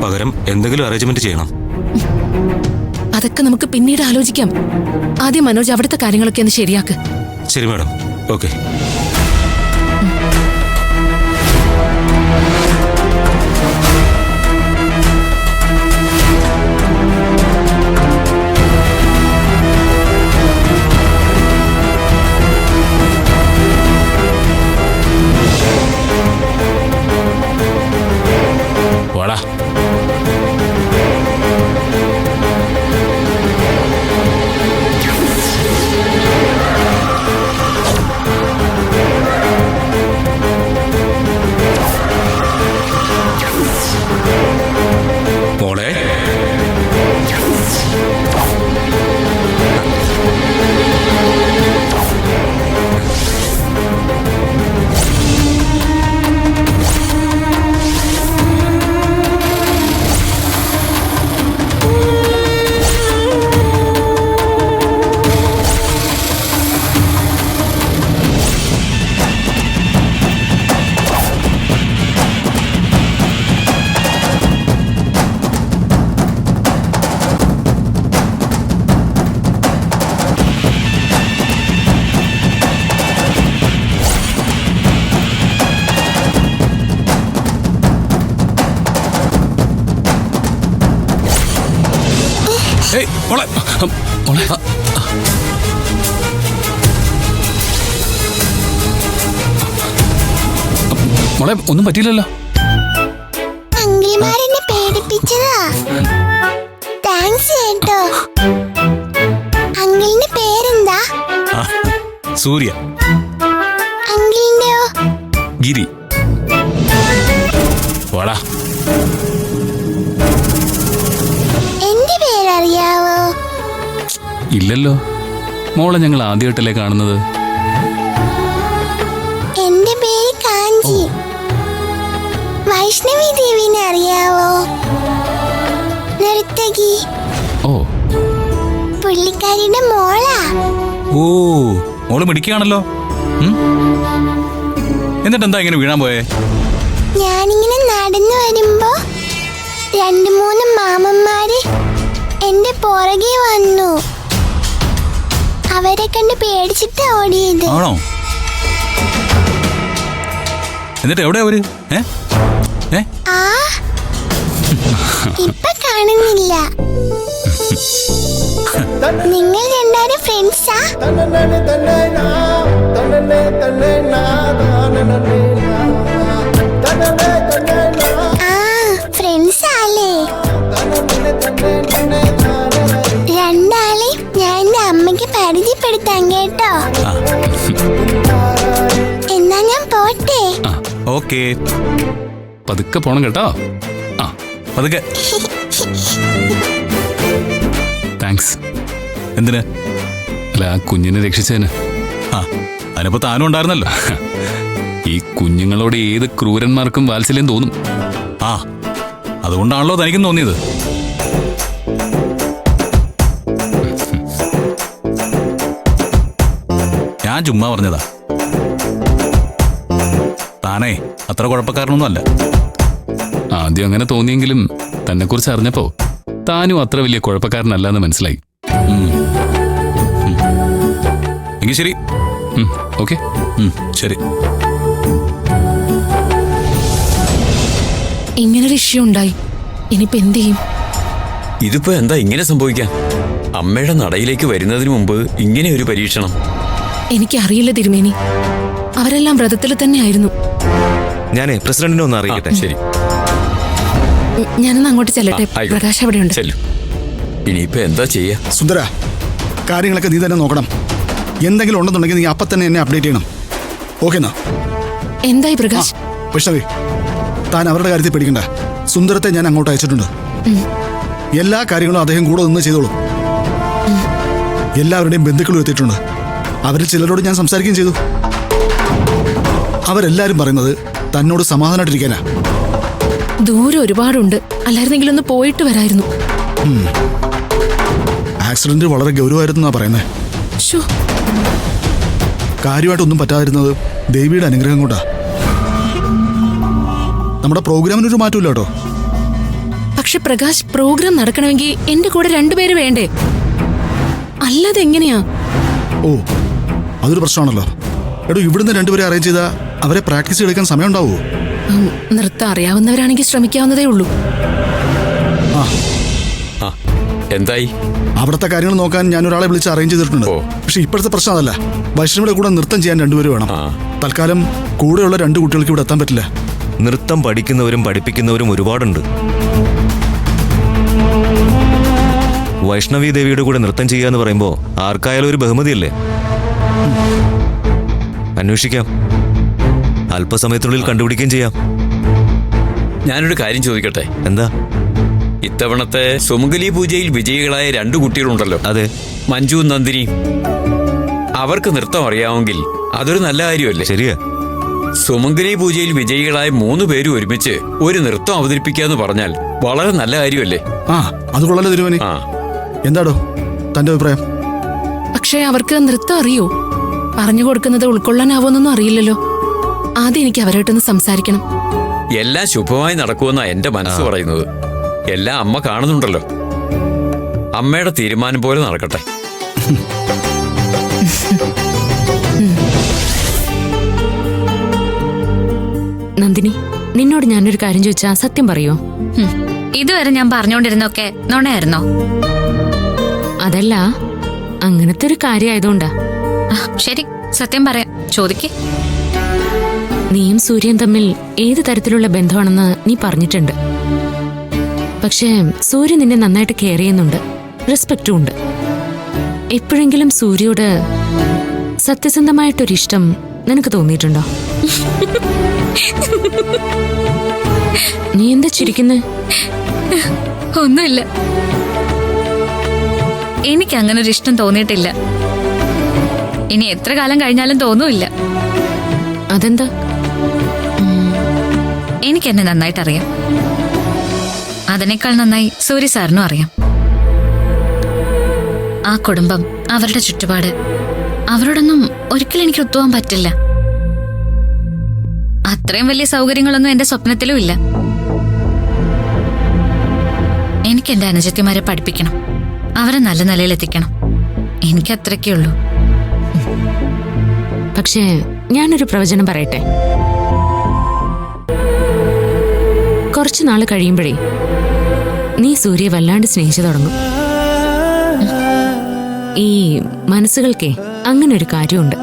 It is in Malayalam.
പകരം എന്തെങ്കിലും അറേഞ്ച്മെന്റ് ചെയ്യണം. അതൊക്കെ നമുക്ക് പിന്നീട് ആലോചിക്കാം. ആദ്യം മനോജ് അവിടുത്തെ കാര്യങ്ങളൊക്കെ ഒന്ന് ശരിയാക്ക്. ശരി മാഡം, ഓക്കെ. വാടാ. മോളെ, മോളെ, മോളെ. മോളെ, ഒന്നും പറ്റിയില്ലല്ലോ. അങ്കിളിമാരെന്നെ പേടിപ്പിച്ചതാ. താങ്ക്സ് കേട്ടോ. അങ്കിളിന്റെ പേരെന്താ? സൂര്യ. അങ്കിളിന്റെയോ? ഗിരി. വാടാ. എന്റെ പേരറിയാവോ? ഇല്ലല്ലോ. മോളെ ഞങ്ങൾ ആദ്യമായിട്ടല്ലേ കാണുന്നത്. എന്റെ പേര് കാഞ്ചി. വൈഷ്ണവി ദേവിനെ അറിയാവോ? നർത്തകി. ഓ, പുള്ളിക്കാരിയുടെ മോളാ. ഓ, മോള് മിടിക്കുകയാണല്ലോ. എന്നിട്ട് എന്താ ഇങ്ങനെ വീഴാൻ പോയേ? ഞാനിങ്ങനെ നടന്നു വരുമ്പോ 2-3 മാമന്മാര് എന്റെ പുറകെ വന്നു. അവരെ കണ്ട് പേടിച്ചിട്ട് ഓടിയത്. ആണോ? എന്നിട്ട് എവിടെയാ അവര്? ആ, ഇപ്പൊ കാണുന്നില്ല. നിങ്ങൾ രണ്ടാരും ഫ്രണ്ട്സാ? ആ, ഫ്രണ്ട്സാലേ. രണ്ടാളെ ഞാൻ എന്റെ അമ്മയ്ക്ക് പരിചയപ്പെടുത്താൻ കേട്ടോ. എന്നാ ഞാൻ പോട്ടെ. ഓക്കെ. പതുക്കെ പോണം കേട്ടോ. ആ, പതുക്കെ. താങ്ക്സ്. എന്തിന്? അല്ല, ആ കുഞ്ഞിനെ രക്ഷിച്ചതിന്. അതിനിപ്പോ താനും ഉണ്ടായിരുന്നല്ലോ. ഈ കുഞ്ഞുങ്ങളോട് ഏത് ക്രൂരന്മാർക്കും വാത്സല്യം തോന്നും. അതുകൊണ്ടാണല്ലോ തനിക്കും തോന്നിയത്. ഞാൻ ചുമ്മാ പറഞ്ഞതാ. താനേ അത്ര കുഴപ്പക്കാരനൊന്നും അല്ല. ആദ്യം അങ്ങനെ തോന്നിയെങ്കിലും തന്നെ കുറിച്ച് അറിഞ്ഞപ്പോ താനും അത്ര വലിയ കുഴപ്പക്കാരനല്ല എന്ന് മനസ്സിലായി. എങ്കിൽ ശരി. ഓക്കെ, ശരി. ഇങ്ങനൊരു ഇഷ്യൂ ഉണ്ടായി. ഇനിയിപ്പോ എന്ത് ചെയ്യും? ഇതിപ്പോ എന്താ ഇങ്ങനെ സംഭവിക്കാൻ? അമ്മയുടെ നടയിലേക്ക് വരുന്നതിന് മുമ്പ് ഇങ്ങനെ ഒരു പരീക്ഷണം. എനിക്കറിയില്ല തിരുമേനി. അവരെല്ലാം വ്രതത്തിൽ തന്നെ ആയിരുന്നു. ഞാനേ പ്രസിഡന്റിനെ ഒന്ന് അറിയിക്കട്ടെ. ശരി, ഞാനൊന്ന് അങ്ങോട്ട് ചെല്ലട്ടെ. ആയിക്കോട്ടെ. പ്രകാശ് അവിടെ ഉണ്ട്. ചെല്ലു. ഇനിയിപ്പോ എന്താ ചെയ്യാ? സുന്ദര, കാര്യങ്ങളൊക്കെ നീ തന്നെ നോക്കണം. എന്തെങ്കിലും ഉണ്ടെന്നുണ്ടെങ്കിൽ നീ അപ്പം തന്നെ എന്നെ അപ്ഡേറ്റ് ചെയ്യണം. ഓക്കെന്നാ? എന്തായി പ്രകാശ്? വൈഷ്ണവി, താൻ അവരുടെ കാര്യത്തിൽ പേടിക്കണ്ട. സുന്ദരത്തെ ഞാൻ അങ്ങോട്ട് അയച്ചിട്ടുണ്ട്. എല്ലാ കാര്യങ്ങളും അദ്ദേഹം കൂടെ നിന്ന് ചെയ്തോളൂ. എല്ലാവരുടെയും ബന്ധുക്കളും എത്തിയിട്ടുണ്ട്. അവരിൽ ചിലരോട് ഞാൻ സംസാരിക്കുകയും ചെയ്തു. അവരെല്ലാരും പറയുന്നത് തന്നോട് സമാധാനമായിട്ടിരിക്കാനാ. ദൂരം ഒരുപാടുണ്ട്. അല്ലായിരുന്നെങ്കിൽ ഒന്ന് പോയിട്ട് വരായിരുന്നു. ആക്സിഡന്റ് വളരെ ഗൗരവമായിരുന്നാ പറയുന്നേ. കാര്യമായിട്ടൊന്നും പറ്റാതിരുന്നത് ദേവിയുടെ അനുഗ്രഹം കൊണ്ടാ. നമ്മുടെ പ്രോഗ്രാമിനൊരു മാറ്റമില്ല കേട്ടോ. പക്ഷെ പ്രകാശ്, പ്രോഗ്രാം നടക്കണമെങ്കിൽ എന്റെ കൂടെ രണ്ടുപേര് വേണ്ടേ? അല്ലാതെ എങ്ങനെയാ? ഓ, അതൊരു പ്രശ്നമാണല്ലോ. എടോ, ഇവിടുന്ന് രണ്ടുപേരെ അറേഞ്ച് ചെയ്താൽ അവരെ പ്രാക്ടീസ് എടുക്കാൻ സമയം ഉണ്ടാവുമോ? നൃത്തം അറിയാവുന്നവരാണെങ്കിൽ ശ്രമിക്കാവുന്നതേ ഉള്ളൂ. ആ എന്തായി? അവിടുത്തെ കാര്യങ്ങൾ നോക്കാൻ ഞാൻ ഒരാളെ വിളിച്ച് അറേഞ്ച് ചെയ്തിട്ടുണ്ട്. ഓ. പക്ഷെ ഇപ്പോഴത്തെ പ്രശ്നം അതല്ല. വൈഷ്ണവിയുടെ കൂടെ നൃത്തം ചെയ്യാൻ രണ്ടുപേരും വേണം. ആ. തൽക്കാലം കൂടെയുള്ള 2 കുട്ടികൾക്ക് ഇവിടെ എത്താൻ പറ്റില്ല. നൃത്തം പഠിക്കുന്നവരും പഠിപ്പിക്കുന്നവരും ഒരുപാടുണ്ട്. വൈഷ്ണവി ദേവിയുടെ കൂടെ നൃത്തം ചെയ്യാന്ന് പറയുമ്പോ ആർക്കായാലും ഒരു ബഹുമതിയല്ലേ? അന്വേഷിക്കാം, അല്പസമയത്തിനുള്ളിൽ കണ്ടുപിടിക്കുകയും ചെയ്യാം. ഞാനൊരു കാര്യം ചോദിക്കട്ടെ? എന്താ? ഇത്തവണത്തെ സുമംഗലി പൂജയിൽ വിജയികളായ 2 കുട്ടികളുണ്ടല്ലോ, അതെ, മഞ്ജു നന്ദിനി. അവർക്ക് നൃത്തം അറിയാമെങ്കിൽ അതൊരു നല്ല കാര്യമല്ലേ? ശരിയാ. സുമംഗലി പൂജയിൽ വിജയികളായ 3 പേരും ഒരുമിച്ച് ഒരു നൃത്തം അവതരിപ്പിക്കാന്ന് പറഞ്ഞാൽ വളരെ നല്ല കാര്യമല്ലേ? ആ, അത് കൊള്ളാലോ തിരുവനി. ആ, എന്താടോ തന്റെ അഭിപ്രായം? പക്ഷെ അവർക്ക് നൃത്തം അറിയോ? പറഞ്ഞു കൊടുക്കുന്നത് ഉൾക്കൊള്ളാനാവോന്നൊന്നും അറിയില്ലല്ലോ. ആദ്യം എനിക്ക് അവരായിട്ടൊന്ന് സംസാരിക്കണം. എല്ലാം ശുഭമായി നടക്കുമെന്നാ എന്റെ മനസ്സ് പറയുന്നത്. എല്ലാം അമ്മ കാണുന്നുണ്ടല്ലോ. അമ്മയുടെ തീരുമാനം പോലെ നടക്കട്ടെ. നന്ദിനി, നിന്നോട് ഞാനൊരു കാര്യം ചോദിച്ചാ സത്യം പറയോ? ഇതുവരെ ഞാൻ പറഞ്ഞുകൊണ്ടിരുന്നൊക്കെ നുണയായിരുന്നോ? അതല്ല, അങ്ങനത്തെ ഒരു കാര്യമായതുകൊണ്ടാ. ശരി, സത്യം പറയാം, ചോദിക്കേ. നീയും സൂര്യൻ തമ്മിൽ ഏത് തരത്തിലുള്ള ബന്ധമാണെന്ന് നീ പറഞ്ഞിട്ടുണ്ട്. പക്ഷേ സൂര്യ നിന്നെ നന്നായിട്ട് കെയർ ചെയ്യുന്നുണ്ട്, റെസ്പെക്റ്റും ഉണ്ട്. എപ്പോഴെങ്കിലും സൂര്യയോട് സത്യസന്ധമായിട്ടൊരിഷ്ടം നിനക്ക് തോന്നിയിട്ടുണ്ടോ? നീ എന്താ ചിരിക്കുന്നേ? ഒന്നുമില്ല, എനിക്ക് അങ്ങനെ ഒരു ഇഷ്ടം തോന്നിയിട്ടില്ല. ഇനി എത്ര കാലം കഴിഞ്ഞാലും തോന്നുമില്ല. അതെന്താ? എനിക്ക് എന്നെ നന്നായിട്ടറിയാം. അതിനേക്കാൾ നന്നായി സൂര്യ സാറിനും അറിയാം. ആ കുടുംബം, അവരുടെ ചുറ്റുപാട്, അവരോടൊന്നും ഒരിക്കലും എനിക്ക് ഒത്തുപോകാൻ പറ്റില്ല. അത്രയും വലിയ സൗകര്യങ്ങളൊന്നും എന്റെ സ്വപ്നത്തിലും ഇല്ല. എനിക്ക് എന്റെ അനുജത്തിമാരെ പഠിപ്പിക്കണം, അവരെ നല്ല നിലയിൽ എത്തിക്കണം. എനിക്ക് അത്രയ്ക്കേ ഉള്ളൂ. പക്ഷേ ഞാനൊരു പ്രവചനം പറയട്ടെ. കുറച്ചു നാള് കഴിയുമ്പോഴേ നീ സൂര്യ വല്ലാണ്ട് സ്നേഹിച്ചു തുടങ്ങും. ഈ മനസ്സുകൾക്കേ അങ്ങനെ ഒരു കാര്യമുണ്ട്.